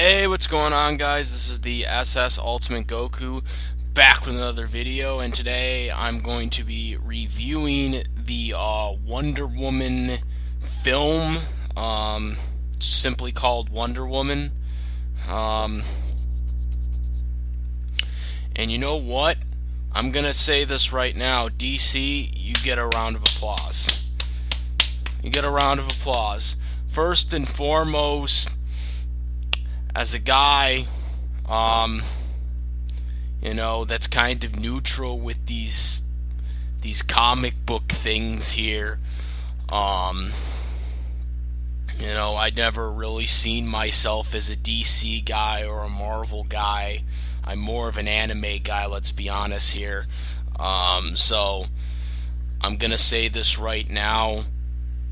Hey, what's going on, guys? This is the SS Ultimate Goku back with another video, and today I'm going to be reviewing the Wonder Woman film, simply called Wonder Woman. Um, and you know what? I'm gonna say this right now. DC, you get a round of applause. You get a round of applause. First and foremost, as a guy, that's kind of neutral with these comic book things here. I'd never really seen myself as a DC guy or a Marvel guy. I'm more of an anime guy, let's be honest here. So I'm gonna say this right now.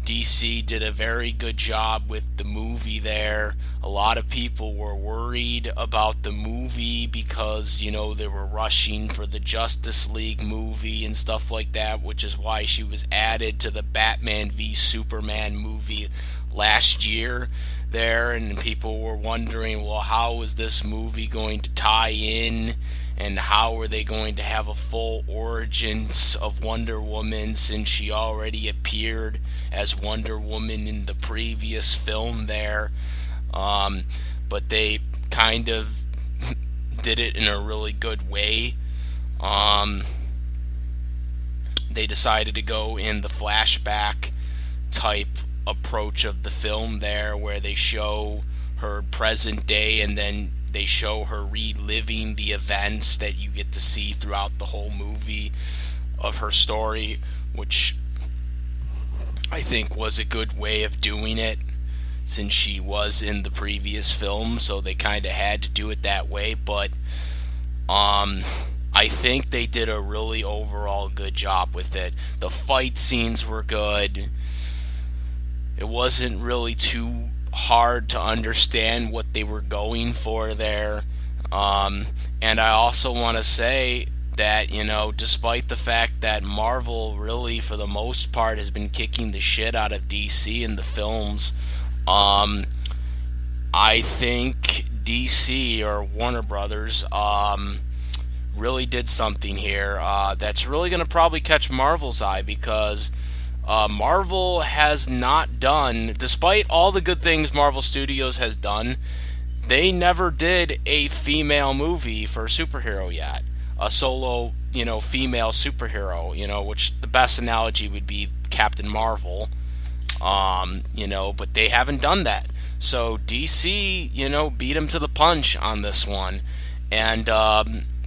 DC did a very good job with the movie there. A lot of people were worried about the movie because, they were rushing for the Justice League movie and stuff like that, which is why she was added to the Batman v Superman movie last year there. And people were wondering, well, how is this movie going to tie in? And how are they going to have a full origins of Wonder Woman since she already appeared as Wonder Woman in the previous film there? But they kind of did it in a really good way. They decided to go in the flashback type approach of the film there, where they show her present day and then they show her reliving the events that you get to see throughout the whole movie of her story, which I think was a good way of doing it since she was in the previous film, so they kind of had to do it that way. But I think they did a really overall good job with it. The fight scenes were good. It wasn't really too hard to understand what they were going for there. And I also want to say that, despite the fact that Marvel really, for the most part, has been kicking the shit out of DC in the films, I think DC, or Warner Brothers, really did something here that's really going to probably catch Marvel's eye, because Marvel has not done, despite all the good things Marvel Studios has done, they never did a female movie for a superhero yet. A solo, female superhero, which the best analogy would be Captain Marvel, but they haven't done that. So DC, beat them to the punch on this one. And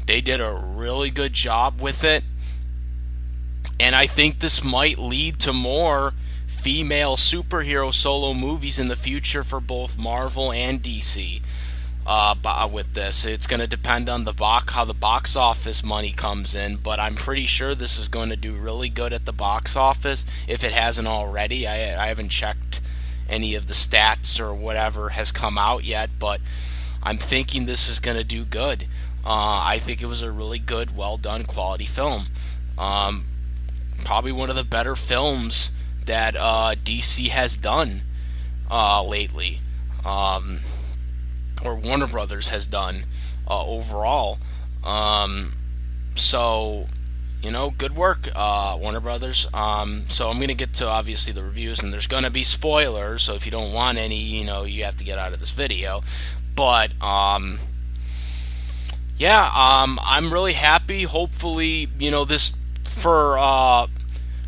they did a really good job with it. And I think this might lead to more female superhero solo movies in the future for both Marvel and DC. With this, it's going to depend on how the box office money comes in, but I'm pretty sure this is going to do really good at the box office if it hasn't already. I haven't checked any of the stats or whatever has come out yet, but I'm thinking this is going to do good. I think it was a really good, well done, quality film. Probably one of the better films that DC has done lately, or Warner Brothers has done overall. So, good work, Warner Brothers. So I'm going to get to, obviously, the reviews, and there's going to be spoilers, so if you don't want any, you have to get out of this video. But, I'm really happy. Hopefully, this for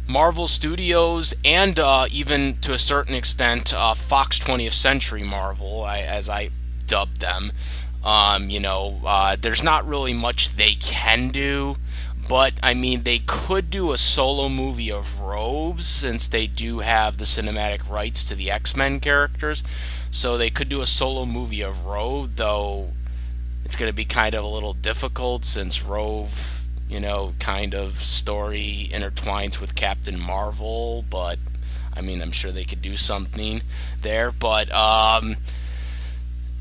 Marvel Studios and even to a certain extent Fox 20th Century Marvel, as I dubbed them. There's not really much they can do, but I mean, they could do a solo movie of Robes, since they do have the cinematic rights to the X-Men characters. So they could do a solo movie of Rogue, though it's going to be kind of a little difficult since Rove, kind of story intertwines with Captain Marvel, but I mean, I'm sure they could do something there. But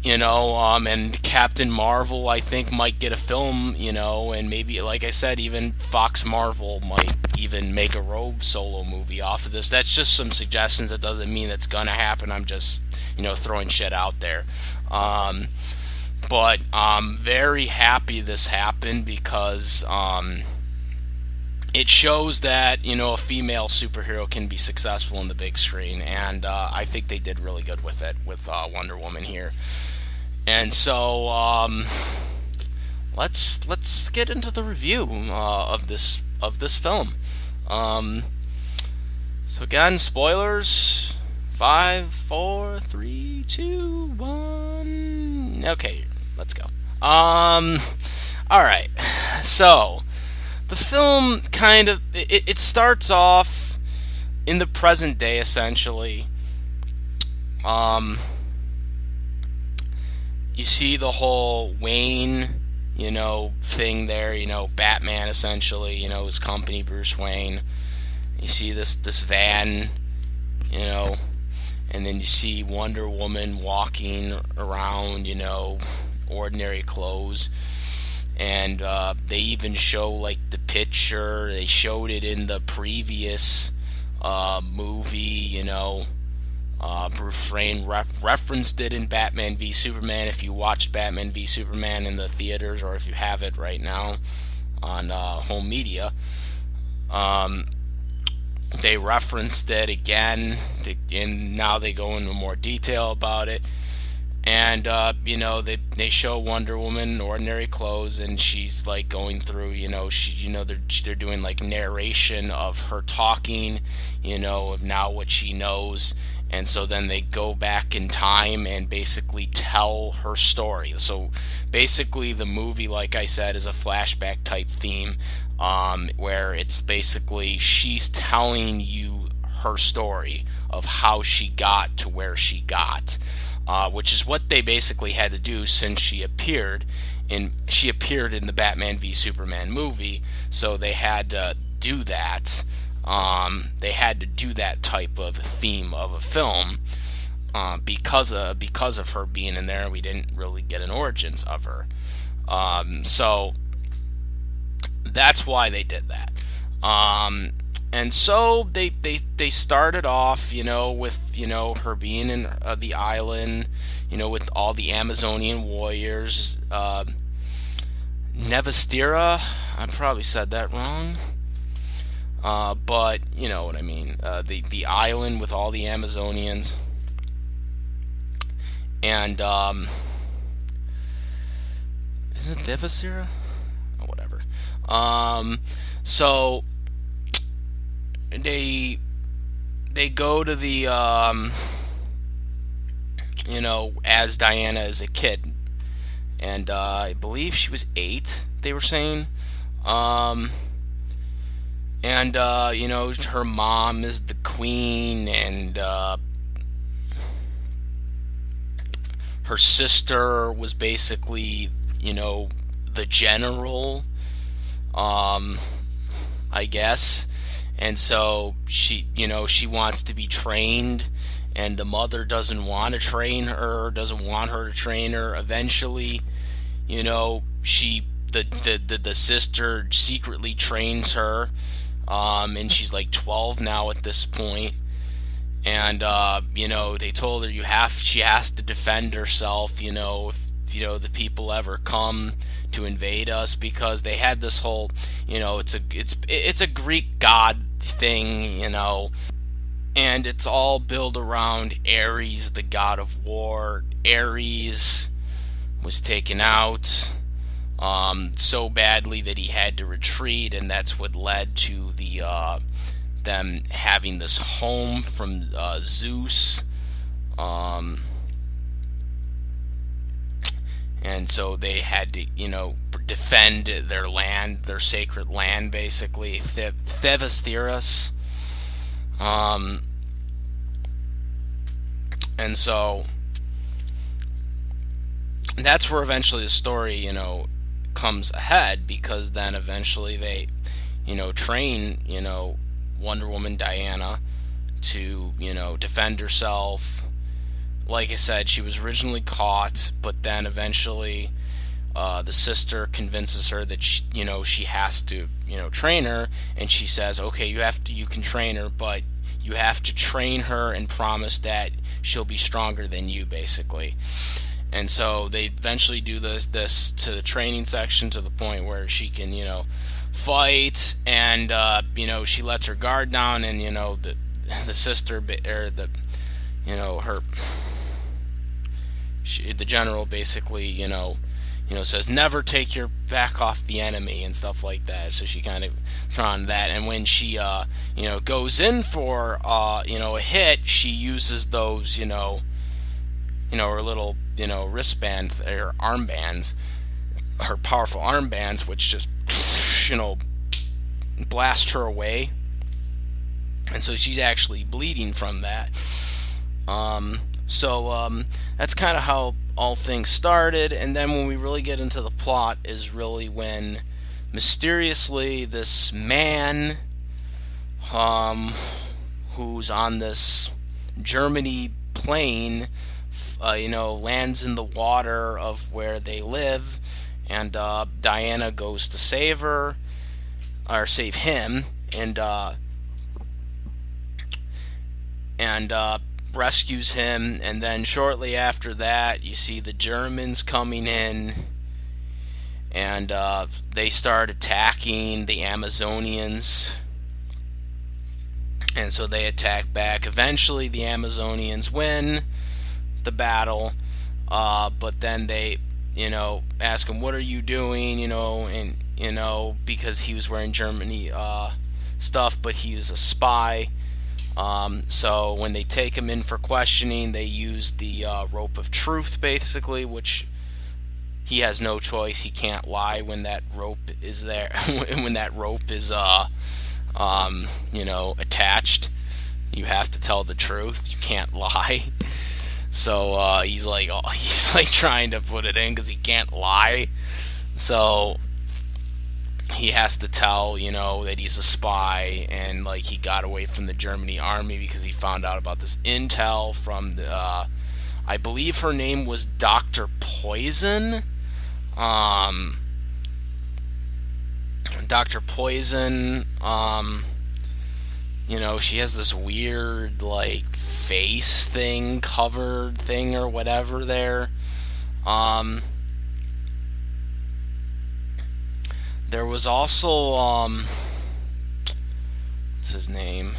and Captain Marvel, I think, might get a film, and maybe, like I said, even Fox Marvel might even make a Rogue solo movie off of this. That's just some suggestions. That doesn't mean that's gonna happen. I'm just, throwing shit out there. But I'm very happy this happened because it shows that a female superhero can be successful in the big screen, and I think they did really good with it with Wonder Woman here. And so let's get into the review of this film. So again, spoilers. 5, 4, 3, 2, 1. Okay, let's go. All right. So the film kind of it starts off in the present day essentially. You see the whole Wayne, thing there, Batman essentially, his company, Bruce Wayne. You see this van, and then you see Wonder Woman walking around, ordinary clothes. And they even show like the picture. They showed it in the previous movie, Bruce Wayne referenced it in Batman v Superman. If you watched Batman v Superman in the theaters, or if you have it right now on home media, they referenced it again, and now they go into more detail about it. And they show Wonder Woman in ordinary clothes, and she's like going through, they're doing like narration of her talking, of now what she knows. And so then they go back in time and basically tell her story. So basically the movie, like I said, is a flashback type theme, where it's basically she's telling you her story of how she got to where she got, which is what they basically had to do since she appeared in the Batman v Superman movie. So they had to do that. They had to do that type of theme of a film because of her being in there. We didn't really get an origins of her, so that's why they did that. And so they started off, with her being in the island, with all the Amazonian warriors. Nevestira, I probably said that wrong. But you know what I mean. The island with all the Amazonians, and isn't it Devasira? Oh, whatever. So they go to the as Diana is a kid, and I believe she was 8. They were saying. And her mom is the queen, and her sister was basically, the general, I guess. And so she wants to be trained, and the mother doesn't want to train her, doesn't want her to train her. Eventually, the sister secretly trains her. And she's like 12 now at this point. And they told her she has to defend herself, if the people ever come to invade us, because they had this whole, it's a Greek god thing, and it's all built around Ares, the god of war. Ares was taken out so badly that he had to retreat, and that's what led to the them having this home from Zeus, and so they had to defend their land, their sacred land, basically, Thevastirus, and so that's where eventually the story comes ahead, because then eventually they train Wonder Woman Diana to defend herself. Like I said, she was originally caught, but then eventually the sister convinces her that she has to train her, and she says, okay, you can train her, but you have to train her and promise that she'll be stronger than you, basically. And so they eventually do this to the training section, to the point where she can fight, and she lets her guard down, and the sister, or her the general, basically says, never take your back off the enemy and stuff like that. So she kind of is on that, and when she goes in for a hit, she uses those her little wristband or armbands, her powerful armbands, which just blast her away, and so she's actually bleeding from that. That's kind of how all things started, and then when we really get into the plot is really when mysteriously this man, who's on this Germany plane, lands in the water of where they live, and Diana goes to save her, or save him, and rescues him. And then shortly after that, you see the Germans coming in, and they start attacking the Amazonians, and so they attack back. Eventually the Amazonians win the battle, but then they ask him, what are you doing, and because he was wearing Germany stuff, but he was a spy. So when they take him in for questioning, they use the rope of truth, basically, which he has no choice. He can't lie when that rope is there. When that rope is attached, you have to tell the truth. You can't lie. So he's like trying to put it in because he can't lie. So he has to tell, that he's a spy, and like he got away from the Germany army because he found out about this intel from the, I believe her name was Dr. Poison. Dr. Poison, she has this weird, like, face thing, covered thing, or whatever there. There was also, what's his name?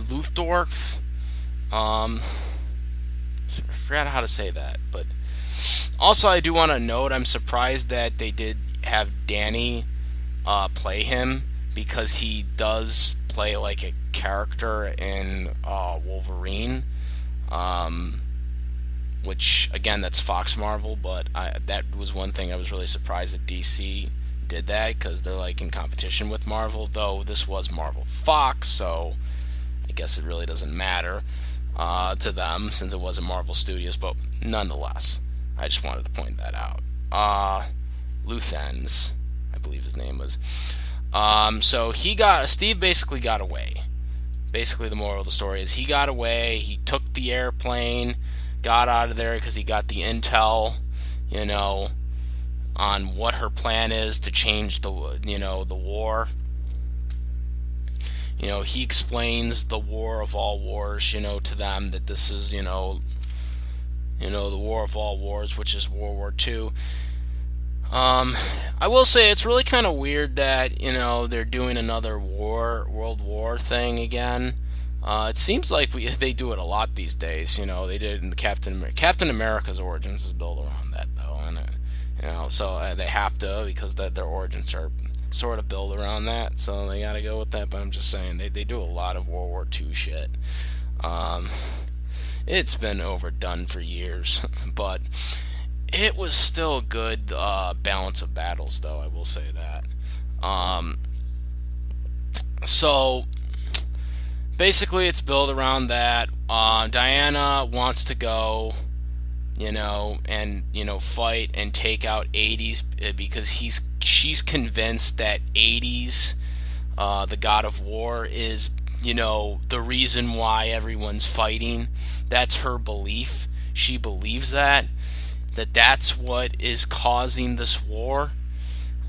Luftdorf. I forgot how to say that, but also I do want to note, I'm surprised that they did have Danny play him, because he does play like a character in Wolverine, which again, that's Fox Marvel, but that was one thing I was really surprised that DC did that, because they're like in competition with Marvel, though this was Marvel Fox, so I guess it really doesn't matter to them since it wasn't Marvel Studios, but nonetheless, I just wanted to point that out. Luthens, I believe his name was. So Steve basically got away. Basically, the moral of the story is he got away. He took the airplane, got out of there because he got the intel, on what her plan is to change the war. He explains the war of all wars, to them, that this is, the war of all wars, which is World War II. I will say it's really kind of weird that, they're doing another World War thing again. It seems like they do it a lot these days. They did it in the Captain America's origins is built around that, though, and so they have to, because their origins are sort of built around that, so they gotta go with that. But I'm just saying, they do a lot of World War II shit. It's been overdone for years, but it was still a good balance of battles, though, I will say that. So basically it's built around that. Diana wants to go, and fight and take out 80s, because she's convinced that 80s, the god of war, is the reason why everyone's fighting. That's her belief. She believes that's what is causing this war.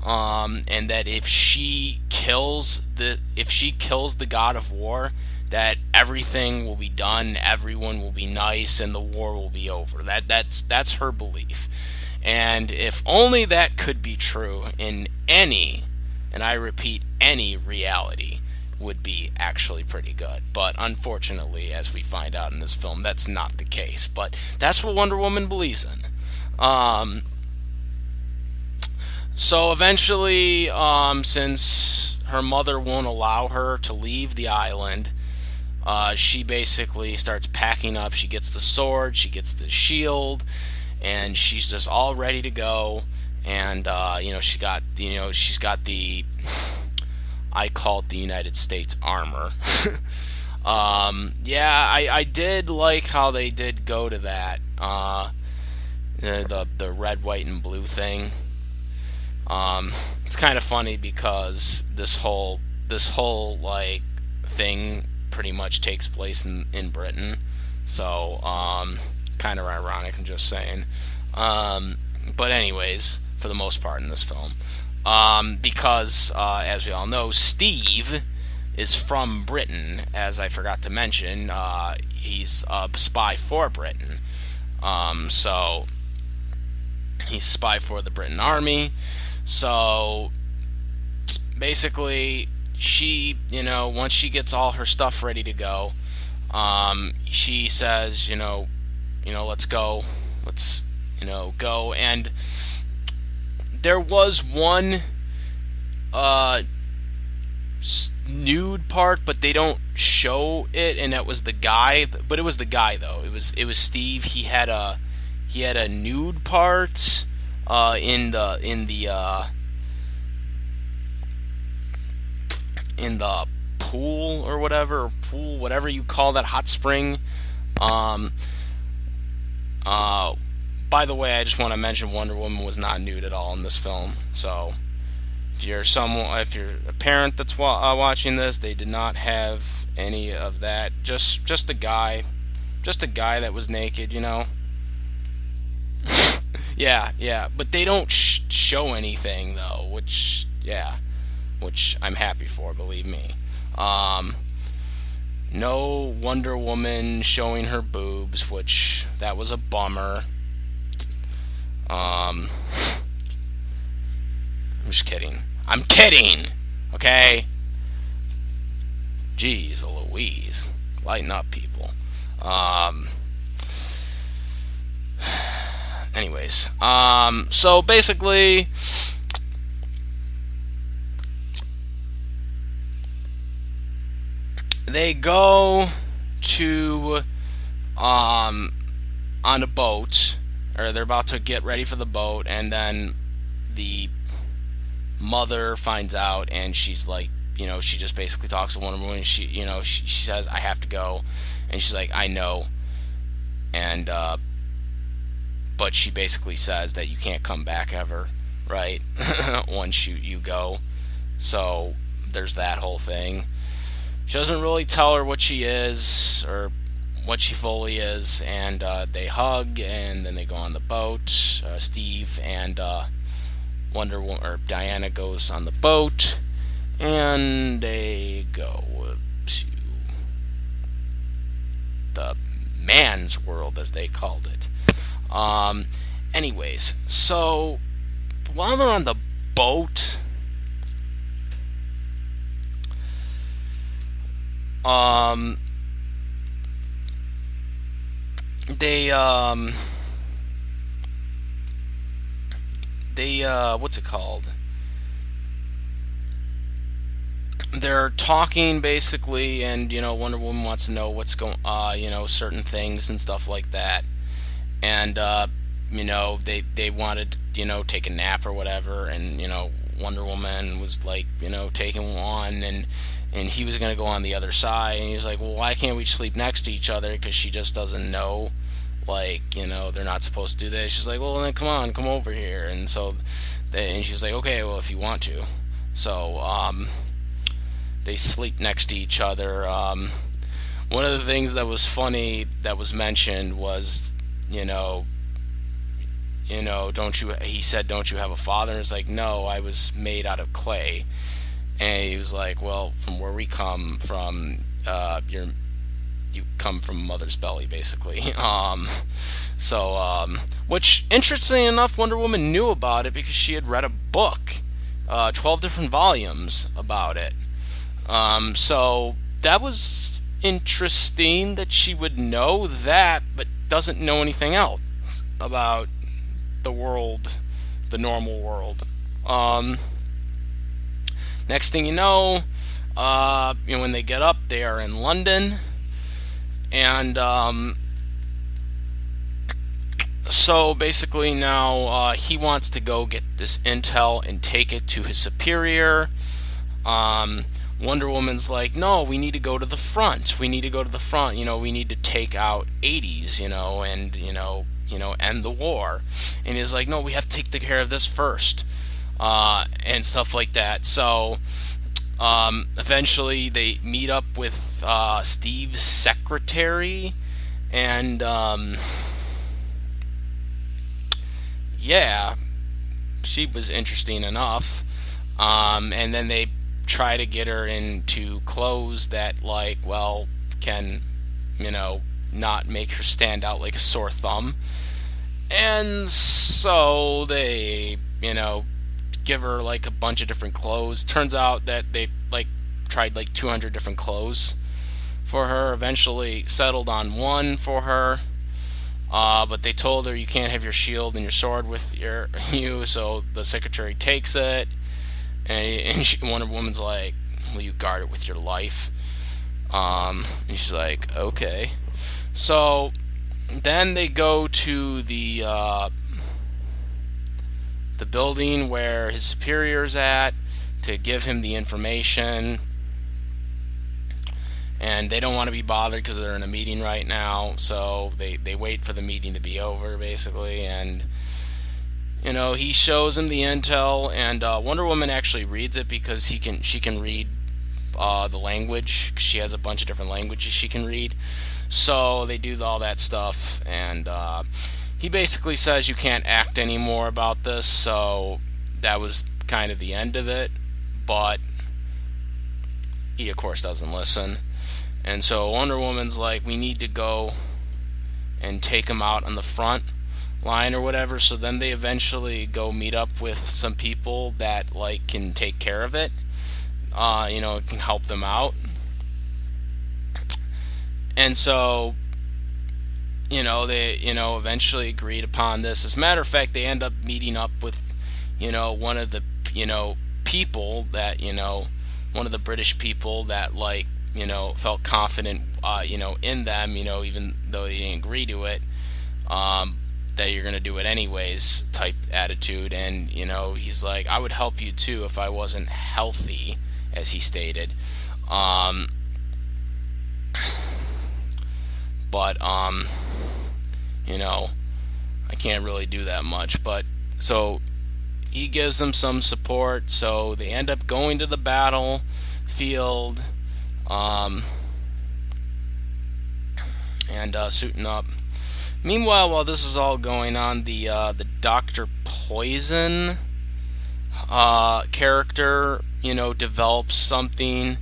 And that if she kills the god of war, that everything will be done, everyone will be nice, and the war will be over. That's her belief. And if only that could be true in any, and I repeat, any reality, would be actually pretty good. But unfortunately, as we find out in this film, that's not the case. But that's what Wonder Woman believes in. So eventually, since her mother won't allow her to leave the island, she basically starts packing up. She gets the sword, she gets the shield, and she's just all ready to go. And she's got the, I call it the United States armor. Yeah, I did like how they did go to that, the red, white, and blue thing. It's kind of funny because this whole like thing pretty much takes place in Britain, so kind of ironic. I'm just saying. But anyways, for the most part in this film, because as we all know, Steve is from Britain. As I forgot to mention, he's a spy for Britain. So he's a spy for the Britain Army. So basically, she, once she gets all her stuff ready to go, she says, let's go, go. And there was one nude part, but they don't show it, and that was the guy. But it was the guy though. It was Steve. He had a nude part in the pool or whatever you call that, hot spring. By the way, I just want to mention Wonder Woman was not nude at all in this film. So if you're a parent that's watching this, they did not have any of that. Just a guy that was naked, Yeah, but they don't show anything though, which I'm happy for, believe me. No Wonder Woman showing her boobs, which that was a bummer. I'm just kidding. I'm kidding. Okay. Jeez Louise, lighten up, people. Anyways, so basically, they go to on a boat, or they're about to get ready for the boat, and then the mother finds out, and she's like, she just basically talks to Wonder Woman. She says, "I have to go," and she's like, "I know," and but she basically says that you can't come back ever, right? Once you go. So there's that whole thing. She doesn't really tell her what she is or what she fully is, and they hug, and then they go on the boat. Steve and Wonder Woman, or Diana, goes on the boat, and they go to the man's world, as they called it. Anyways, so while they're on the boat, they what's it called? They're talking basically, and Wonder Woman wants to know what's going, certain things and stuff like that, and they wanted take a nap or whatever, and Wonder Woman was like taking one, and he was gonna go on the other side, and he was like, well, why can't we sleep next to each other? Because she just doesn't know, like, they're not supposed to do this. She's like, well, then come over here. And so and she's like, okay, well, if you want to. So they sleep next to each other. One of the things that was funny that was mentioned was, you know, don't you? He said, "Don't you have a father?" And it's like, "No, I was made out of clay." And he was like, "Well, from where we come from, you come from mother's belly, basically." Which interestingly enough, Wonder Woman knew about it because she had read a book, 12 different volumes about it. So that was interesting that she would know that, but doesn't know anything else about the world, the normal world. Next thing when they get up, they are in London, and so basically now he wants to go get this intel and take it to his superior. Wonder Woman's like, no, we need to go to the front. We need to go to the front. We need to take out 80s, and end the war. And he's like, no, we have to take care of this first, and stuff like that. So eventually they meet up with Steve's secretary, and yeah, she was interesting enough. And then they try to get her into clothes that, can, not make her stand out like a sore thumb. And so they, give her a bunch of different clothes. Turns out that they tried 200 different clothes for her. Eventually settled on one for her. But they told her you can't have your shield and your sword with you. So the secretary takes it, and Wonder Woman's like, "Will you guard it with your life?" And she's like, "Okay." So then they go to the building where his superior's at to give him the information, and they don't want to be bothered because they're in a meeting right now. So they wait for the meeting to be over, basically, and he shows him the intel, and Wonder Woman actually reads it because she can read the language. She has a bunch of different languages she can read. So they do all that stuff, and he basically says you can't act anymore about this. So that was kind of the end of it, but he of course doesn't listen. And so Wonder Woman's like, we need to go and take him out on the front line or whatever. So then they eventually go meet up with some people that can take care of it, can help them out. And so they eventually agreed upon this. As a matter of fact, they end up meeting up with one of the people that one of the British people that felt confident in them, even though they didn't agree to it, that you're gonna do it anyways type attitude. And he's like, I would help you too if I wasn't healthy, as he stated. But I can't really do that much. But so he gives them some support. So they end up going to the battlefield, and suiting up. Meanwhile, while this is all going on, the Dr. Poison character, develops something,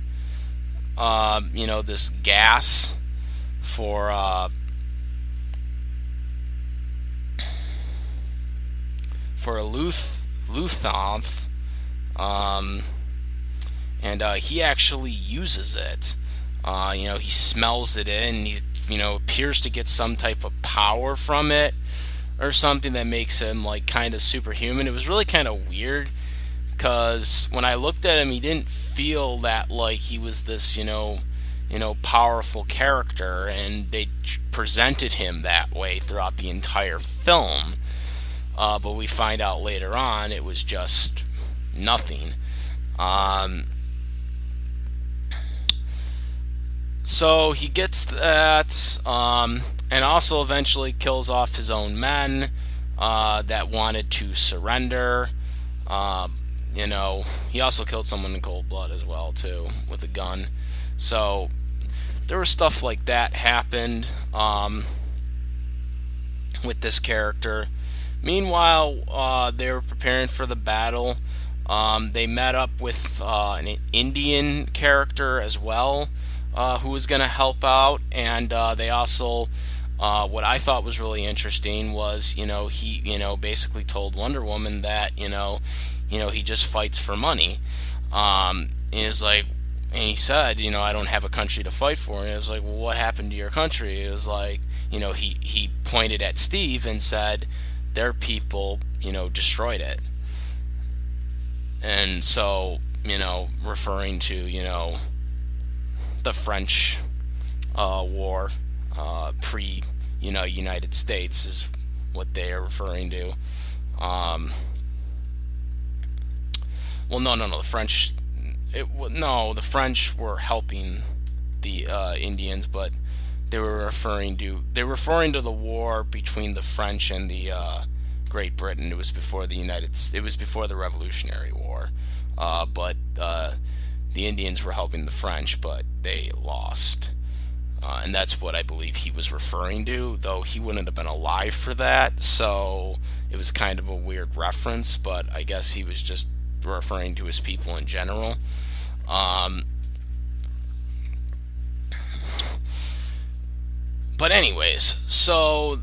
this gas for Luthor, and he actually uses it. He smells it in. He appears to get some type of power from it or something that makes him kind of superhuman. It was really kind of weird because when I looked at him, he didn't feel that he was this powerful character, and they presented him that way throughout the entire film. But we find out later on it was just nothing. So he gets that, and also eventually kills off his own men that wanted to surrender. he also killed someone in cold blood as well too with a gun. So there was stuff like that happened with this character. Meanwhile, they were preparing for the battle. They met up with an Indian character as well, who was going to help out, and they also, what I thought was really interesting was, he, basically told Wonder Woman that, he just fights for money. And it's like, and he said, I don't have a country to fight for. And it was like, well, what happened to your country? It was like, he pointed at Steve and said, their people, destroyed it. And so, referring to, the French war pre, United States is what they are referring to. Well, no, the French. The French were helping the Indians, but they were referring to the war between the French and the Great Britain. It was before It was before the Revolutionary War, but the Indians were helping the French, but they lost. And that's what I believe he was referring to, though he wouldn't have been alive for that, so it was kind of a weird reference, but I guess he was just referring to his people in general. But anyways, so,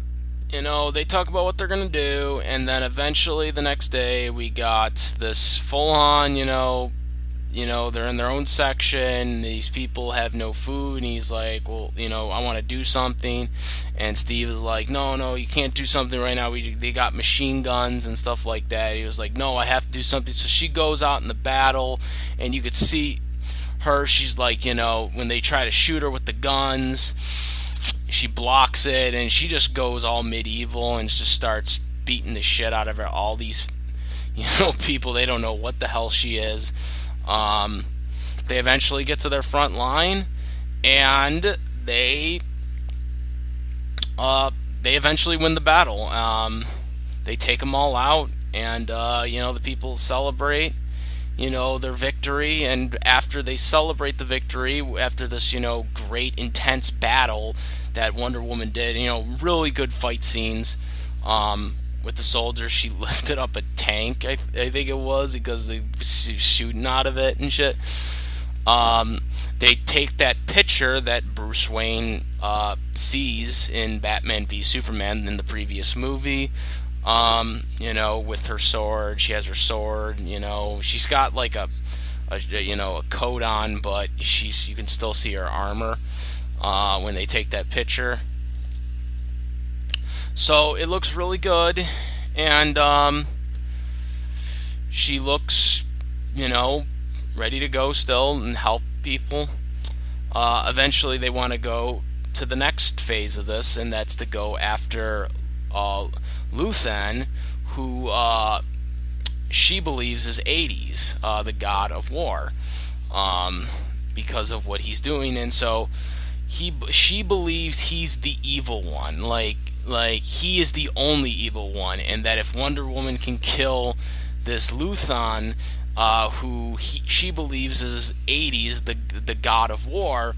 they talk about what they're going to do, and then eventually the next day we got this full-on, they're in their own section, these people have no food, and he's like, well, I want to do something, and Steve is like, no, you can't do something right now, they got machine guns and stuff like that. He was like, no, I have to do something. So she goes out in the battle, and you could see her, she's like, when they try to shoot her with the guns, she blocks it, and she just goes all medieval and just starts beating the shit out of all these, people. They don't know what the hell she is. They eventually get to their front line, and they eventually win the battle. They take them all out, and the people celebrate, their victory. And after they celebrate the victory, after this, great intense battle that Wonder Woman did, really good fight scenes. With the soldiers, she lifted up a tank, I think it was, because they were shooting out of it and shit. They take that picture that Bruce Wayne sees in Batman v Superman in the previous movie, with her sword. She has her sword, she's got like a coat on, but you can still see her armor when they take that picture. So it looks really good, and she looks, ready to go still and help people. Eventually they want to go to the next phase of this, and that's to go after Luthen, who she believes is Hades, the god of war, because of what he's doing. And so she believes he's the evil one, like he is the only evil one, and that if Wonder Woman can kill this Luthen, who she believes is Hades, the god of war,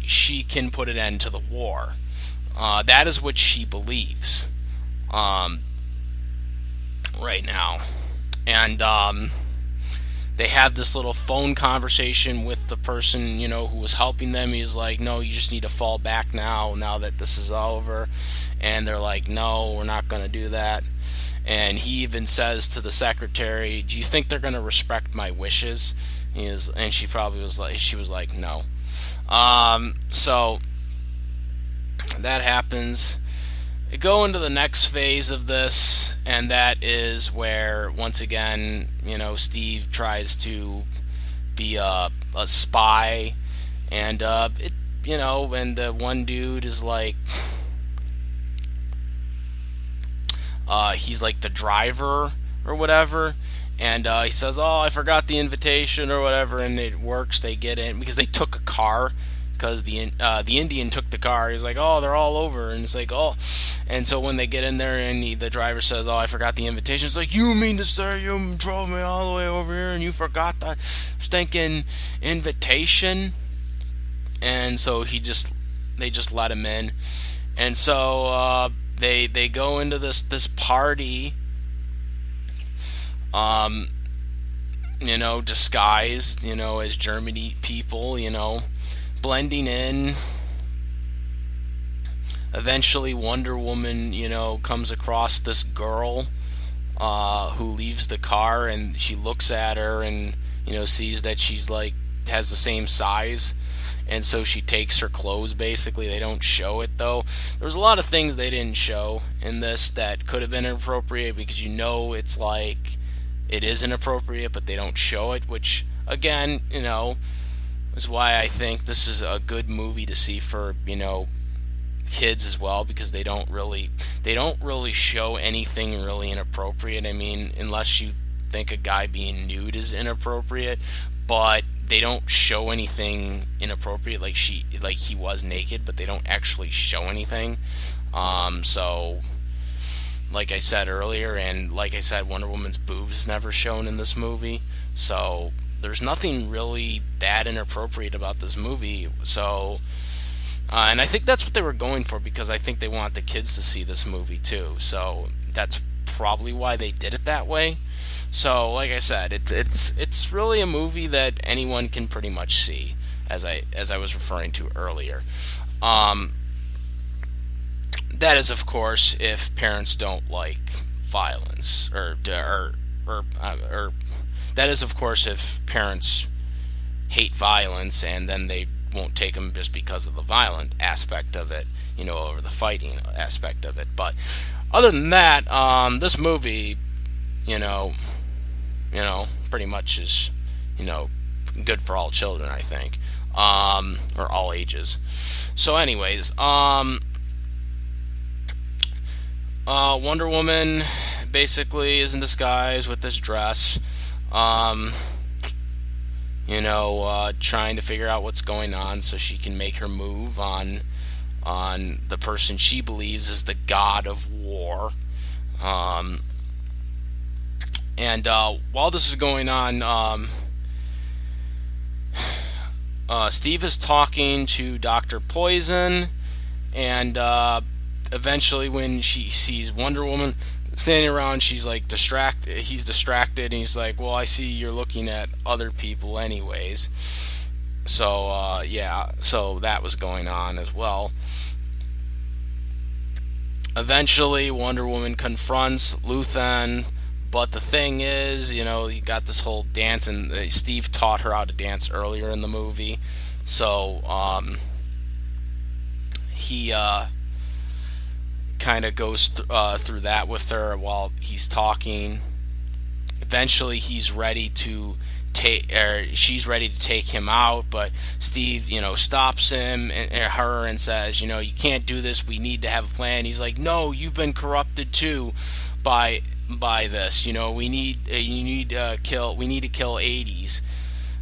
she can put an end to the war. That is what she believes right now. And they have this little phone conversation with the person, who was helping them. He's like, no, you just need to fall back now that this is over. And they're like, no, we're not going to do that. And he even says to the secretary, do you think they're going to respect my wishes? And she was like, no. So that happens. We go into the next phase of this, and that is where, once again, Steve tries to be a spy, and and the one dude is like, he's like the driver or whatever, and he says, oh, I forgot the invitation or whatever, and it works. They get in because they took a car, because the Indian took the car. He's like, oh, they're all over, and it's like, oh, and so when they get in there, and the driver says, oh, I forgot the invitation. It's like, you mean to say you drove me all the way over here and you forgot the stinking invitation? And so they just let him in, and so they go into this party, um, disguised, as Germany people, blending in. Eventually, Wonder Woman, comes across this girl who leaves the car, and she looks at her and sees that she's like has the same size, and so she takes her clothes. Basically, they don't show it though. There was a lot of things they didn't show in this that could have been inappropriate, because it's like it is inappropriate, but they don't show it, which again, is why I think this is a good movie to see for kids as well, because they don't really show anything really inappropriate. I mean, unless you think a guy being nude is inappropriate, but they don't show anything inappropriate, like he was naked, but they don't actually show anything. So like I said earlier, and like I said, Wonder Woman's boobs is never shown in this movie, so there's nothing really that inappropriate about this movie. So and I think that's what they were going for, because I think they want the kids to see this movie too. So that's probably why they did it that way. So, like I said, it's really a movie that anyone can pretty much see, as I was referring to earlier. Um, that is, of course, if parents don't like violence, or that is, of course, if parents hate violence, and then they won't take them just because of the violent aspect of it, over the fighting aspect of it. But other than that, this movie, you know, pretty much is, good for all children, I think, or all ages. So, anyways, Wonder Woman basically is in disguise with this dress, trying to figure out what's going on so she can make her move on the person she believes is the god of war. And while this is going on, Steve is talking to Dr. Poison, and eventually, when she sees Wonder Woman standing around, she's like distracted. He's distracted, and he's like, "Well, I see you're looking at other people, anyways." So yeah, so that was going on as well. Eventually, Wonder Woman confronts Luthen, but the thing is, you got this whole dance, and Steve taught her how to dance earlier in the movie, so he kind of goes through that with her while he's talking. Eventually, he's ready to she's ready to take him out, but Steve, stops him and her and says, you can't do this. We need to have a plan. He's like, no, you've been corrupted too by this. We need to kill 80s.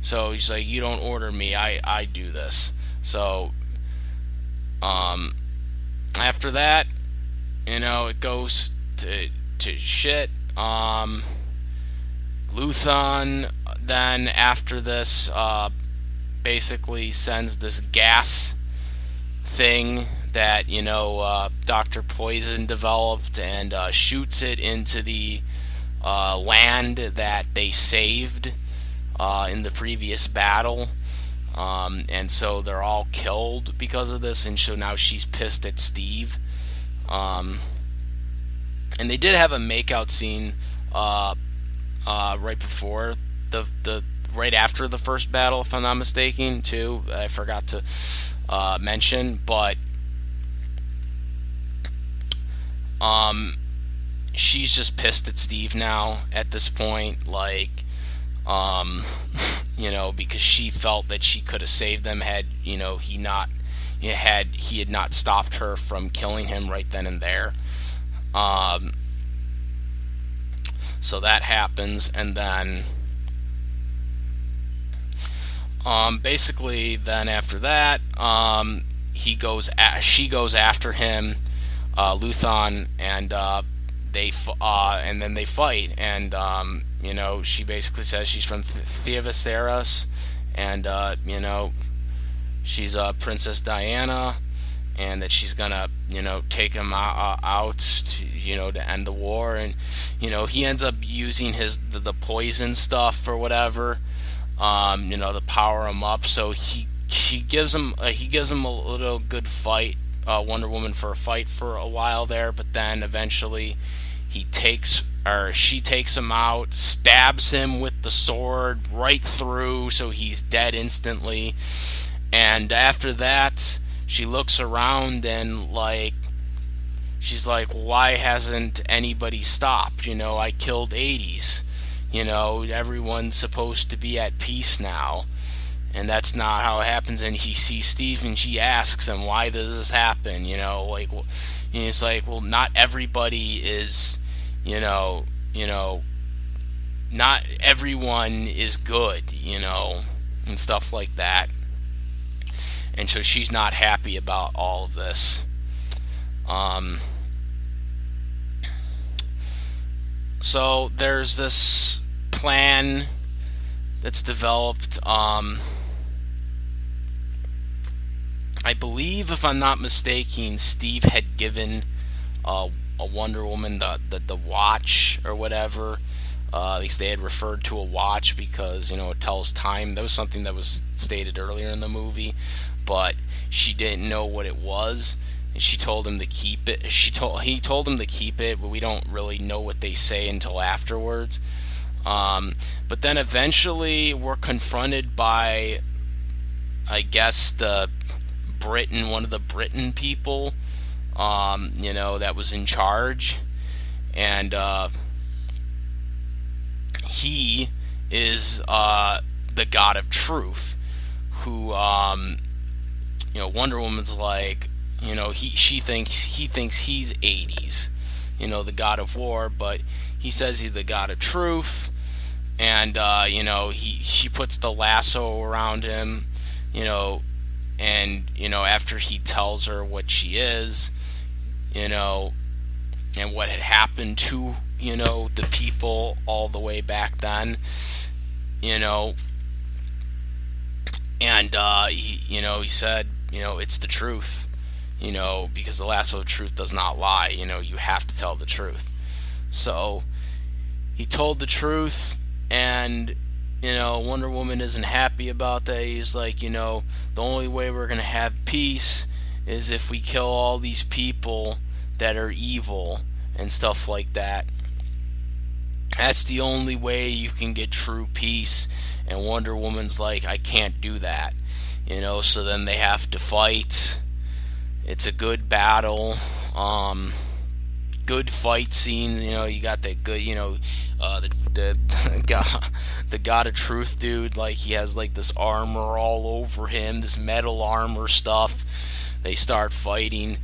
So he's like, you don't order me. I do this. So after that, it goes to shit. Luthen then, after this, basically sends this gas thing that Dr. Poison developed, and shoots it into the land that they saved in the previous battle, and so they're all killed because of this, and so now she's pissed at Steve. And they did have a makeout scene right before the right after the first battle, if I'm not mistaken, too. I forgot to mention, but she's just pissed at Steve now at this point, like, because she felt that she could have saved them had he had not stopped her from killing him right then and there. So that happens, and then Basically, then after that, she goes after him, Luthon, and and then they fight, and she basically says she's from Theoviceros, and she's Princess Diana, and that she's gonna take him out to to end the war, and he ends up using the poison stuff or whatever, to power him up. So he gives him a little good fight, Wonder Woman, for a fight for a while there, but then eventually she takes him out, stabs him with the sword right through, so he's dead instantly. And after that, she looks around and she's like, why hasn't anybody stopped? I killed 80s. Everyone's supposed to be at peace now. And that's not how it happens. And he sees Steve, and she asks him, why does this happen? He's like, well, not everybody is, not everyone is good, and stuff like that. And so she's not happy about all of this. So there's this plan that's developed. I believe, if I'm not mistaken, Steve had given a Wonder Woman the watch or whatever. At least they had referred to a watch because it tells time. That was something that was stated earlier in the movie, but she didn't know what it was. And she told him to keep it. He told him to keep it, but we don't really know what they say until afterwards. But then eventually we're confronted by, I guess, one of the Britain people, that was in charge, and he is the God of Truth, who Wonder Woman's like, he thinks he's 80s, the God of War, but he says he's the God of Truth, and she puts the lasso around him, and after he tells her what she is, and what had happened to the people all the way back then, and he said, it's the truth, because the lasso of truth does not lie. You have to tell the truth. So he told the truth, and Wonder Woman isn't happy about that. He's like, the only way we're gonna have peace is if we kill all these people that are evil and stuff like that. That's the only way you can get true peace. And Wonder Woman's like, I can't do that. So then they have to fight. It's a good battle. Good fight scenes. You got that good, the God of Truth dude, like he has like this armor all over him, this metal armor stuff. They start fighting.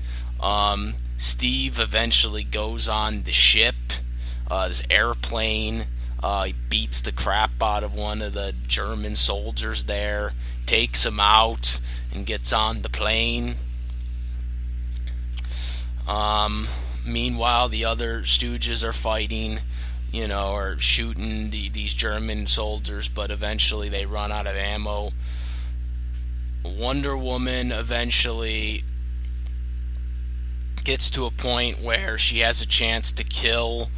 Steve eventually goes on the ship, this airplane. He beats the crap out of one of the German soldiers there, takes him out, and gets on the plane. Meanwhile, the other Stooges are fighting, or shooting these German soldiers, but eventually they run out of ammo. Wonder Woman eventually gets to a point where she has a chance to kill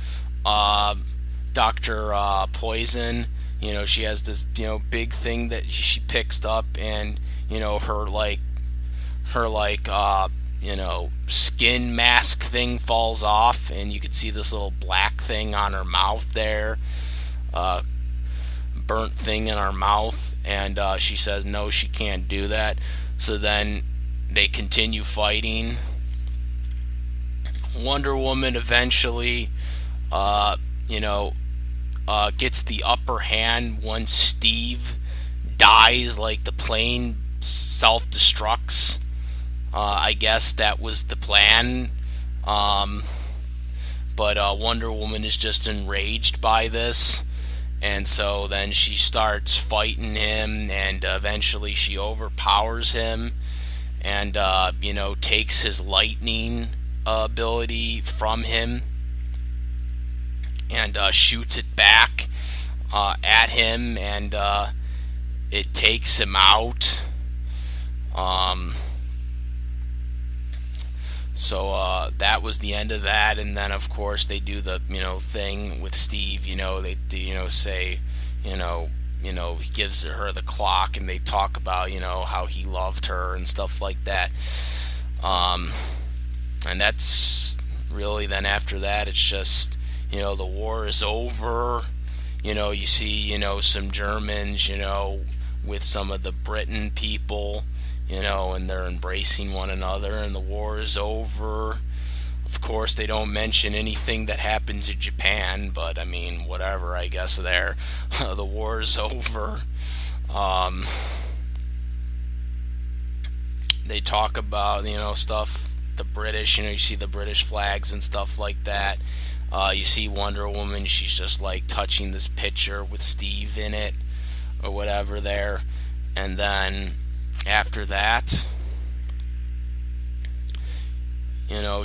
Dr. Poison. She has this, big thing that she picks up, and, her skin mask thing falls off, and you can see this little black thing on her mouth there, burnt thing in her mouth, and she says no, she can't do that. So then they continue fighting. Wonder Woman eventually gets the upper hand once Steve dies, like the plane self-destructs. I guess that was the plan. But Wonder Woman is just enraged by this, And so then she starts fighting him, and eventually she overpowers him, and takes his lightning ability from him, and shoots it back at him, and it takes him out. Um, so that was the end of that, and then of course they do the thing with Steve. They do, say, you know, he gives her the clock, and they talk about how he loved her and stuff like that. Um, and that's really, then after that it's just the war is over. You see some Germans with some of the Britain people, and they're embracing one another, and the war is over. Of course, they don't mention anything that happens in Japan, but I mean, whatever, I guess there. The war is over. Um, they talk about, stuff, the British, you see the British flags and stuff like that. You see Wonder Woman, she's just like touching this picture with Steve in it, or whatever there. And then after that,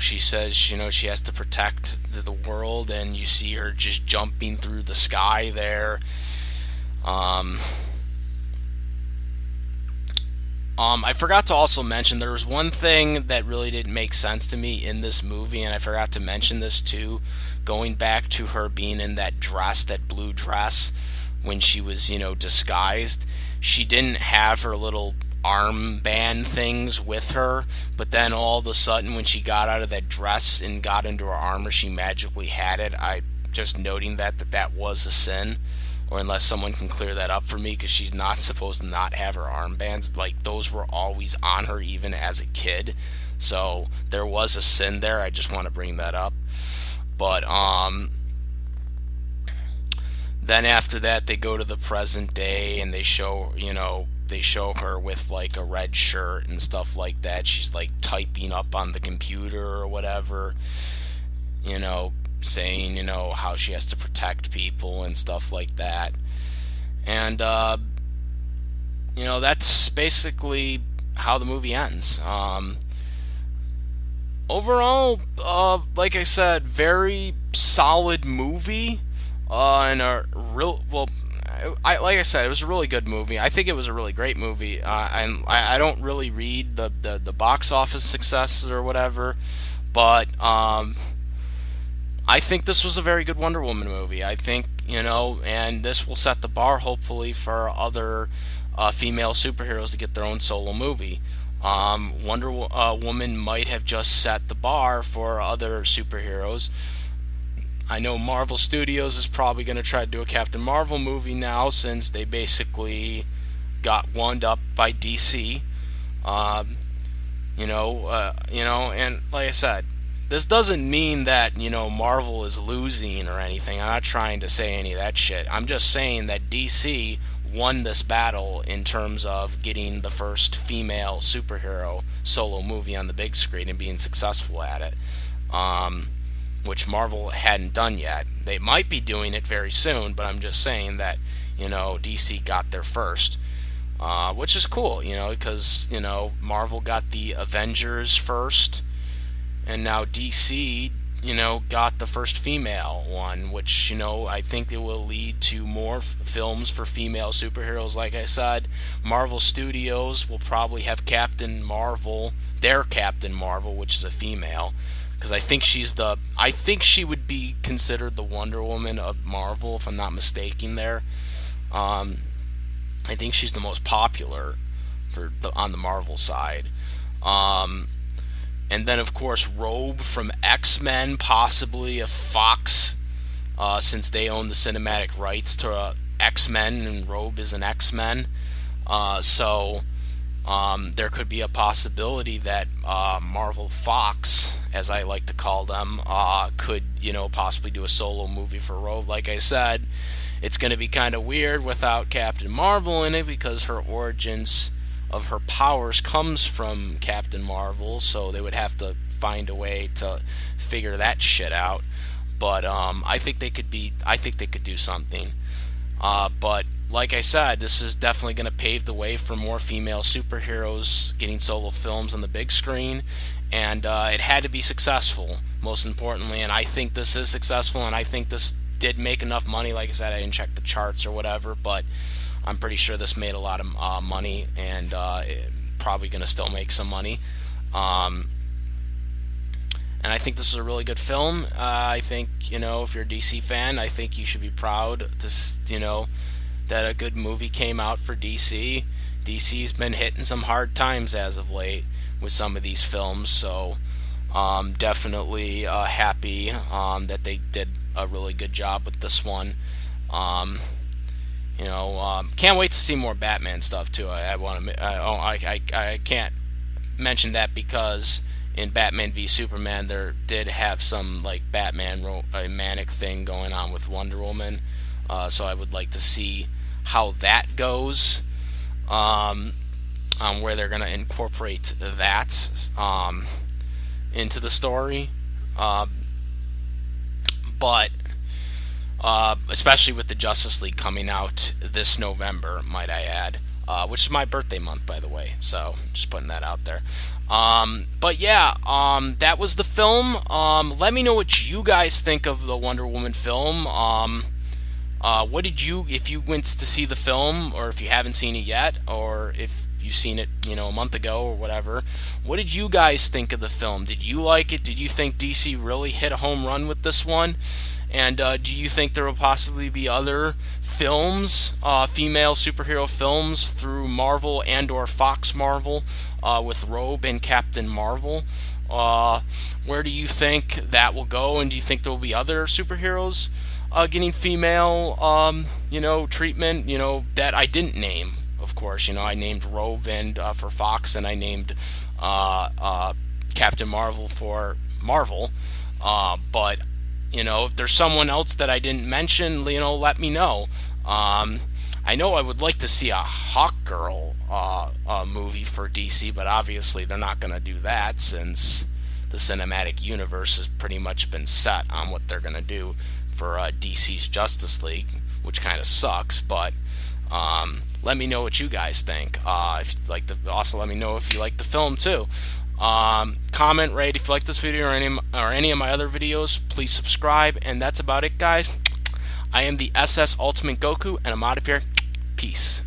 she says, she has to protect the world, and you see her just jumping through the sky there. Um, I forgot to also mention, there was one thing that really didn't make sense to me in this movie, and I forgot to mention this too, going back to her being in that dress, that blue dress, when she was, disguised. She didn't have her little armband things with her, but then all of a sudden when she got out of that dress and got into her armor, she magically had it. I just noting that was a sin, or unless someone can clear that up for me, because she's not supposed to not have her armbands. Like, those were always on her even as a kid, so there was a sin there. I just want to bring that up. But then after that they go to the present day, and they show her with like a red shirt and stuff like that. She's like typing up on the computer or whatever, saying, how she has to protect people and stuff like that. And, that's basically how the movie ends. Overall, like I said, very solid movie. And a real, well, like I said, it was a really good movie. I think it was a really great movie. And I don't really read the box office successes or whatever, but I think this was a very good Wonder Woman movie. I think, and this will set the bar hopefully for other female superheroes to get their own solo movie. Wonder Woman might have just set the bar for other superheroes. I know Marvel Studios is probably going to try to do a Captain Marvel movie now, since they basically got wound up by DC. And like I said, this doesn't mean that Marvel is losing or anything. I'm not trying to say any of that shit. I'm just saying that DC won this battle in terms of getting the first female superhero solo movie on the big screen and being successful at it. Which Marvel hadn't done yet. They might be doing it very soon, but I'm just saying that, DC got there first. Which is cool, because, Marvel got the Avengers first, and now DC, got the first female one, which, I think it will lead to more films for female superheroes. Like I said, Marvel Studios will probably have their Captain Marvel, which is a female, because I think she would be considered the Wonder Woman of Marvel, if I'm not mistaken there. I think she's the most popular on the Marvel side. And then, of course, Rogue from X-Men, possibly a Fox, since they own the cinematic rights to X-Men, and Rogue is an X-Men. So there could be a possibility that Marvel Fox, as I like to call them, could, possibly do a solo movie for Rogue. Like I said, it's going to be kind of weird without Captain Marvel in it, because her origins of her powers comes from Captain Marvel, so they would have to find a way to figure that shit out. But I think they could do something. But like I said, this is definitely going to pave the way for more female superheroes getting solo films on the big screen, and it had to be successful, most importantly. And I think this is successful, and I think this did make enough money. Like I said, I didn't check the charts or whatever, but I'm pretty sure this made a lot of money, and probably going to still make some money. Um, and I think this is a really good film. I think, if you're a DC fan, I think you should be proud that a good movie came out for DC. DC's been hitting some hard times as of late with some of these films, so definitely happy that they did a really good job with this one. Um, can't wait to see more Batman stuff too. I want to. I can't mention that because in Batman v Superman there did have some like Batman a manic thing going on with Wonder Woman. So I would like to see how that goes. On where they're going to incorporate that into the story. But especially with the Justice League coming out this November, might I add, which is my birthday month, by the way. So just putting that out there. But yeah, that was the film. Let me know what you guys think of the Wonder Woman film. What did you, if you went to see the film, or if you haven't seen it yet, or if you've seen it, a month ago or whatever, what did you guys think of the film? Did you like it? Did you think DC really hit a home run with this one? And do you think there will possibly be other films, female superhero films through Marvel and or Fox Marvel with Rogue and Captain Marvel? Where do you think that will go? And do you think there will be other superheroes getting female, treatment, that I didn't name, of course. I named Rogue and for Fox, and I named Captain Marvel for Marvel. But if there's someone else that I didn't mention, let me know. I know I would like to see a Hawkgirl movie for DC, but obviously they're not going to do that since the cinematic universe has pretty much been set on what they're going to do for DC's Justice League, which kind of sucks. But let me know what you guys think. If you like also let me know if you like the film too. Comment, rate if you like this video or any of my other videos. Please subscribe, and that's about it, guys. I am the SS Ultimate Goku, and I'm out of here. Peace.